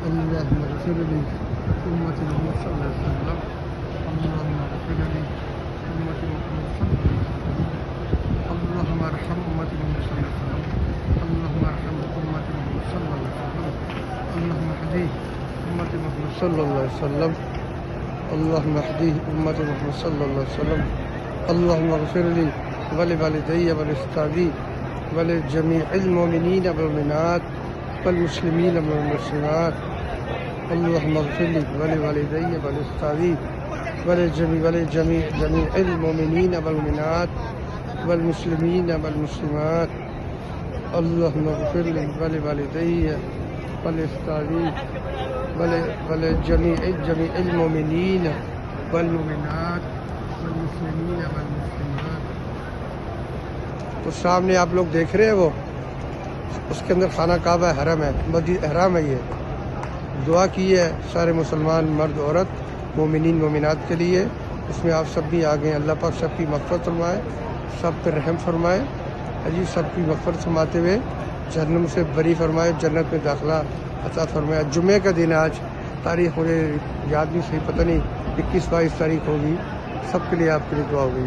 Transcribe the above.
اللهم اغفر لي أمة محمد صلى الله عليه وسلم. اللهم اغفر لي أمة محمد صلى الله عليه وسلم. اللهم ارحم أمة محمد صلى الله عليه وسلم. اللهم ارحم أمة محمد صلى الله عليه وسلم. اللهم اهدي أمة محمد صلى الله عليه وسلم. اللهم اهدي أمة محمد صلى الله عليه وسلم. اللهم اغفر لي ولوالدي ولأستاذي ولجميع المؤمنين والمؤمنات والمسلمين والمسلمات. اللهم اغفر لي ولوالدي ولأستاذي ولجميع المؤمنين والمؤمنات والمسلمين والمسلمات. اللهم اغفر لي ولوالدي ولأستاذي ولجميع المؤمنين والمؤمنات والمسلمين والمسلمات. تو سامنے آپ لوگ دیکھ رہے ہیں وہ اس کے اندر خانہ کعبہ حرم ہے، مسجد احرام ہے. یہ دعا کی ہے سارے مسلمان مرد عورت مومنین مومنات کے لیے. اس میں آپ سب بھی آ گئے. اللہ پاک سب کی مغفرت فرمائے، سب پہ رحم فرمائے، عجیب سب کی مغفرت فرماتے ہوئے جہنم سے بری فرمائے، جنت میں داخلہ عطا فرمائے. جمعے کا دن آج، تاریخ مجھے یاد نہیں، صحیح پتہ نہیں، 21-22 تاریخ ہوگی. سب کے لیے آپ کے لیے دعا ہوگی.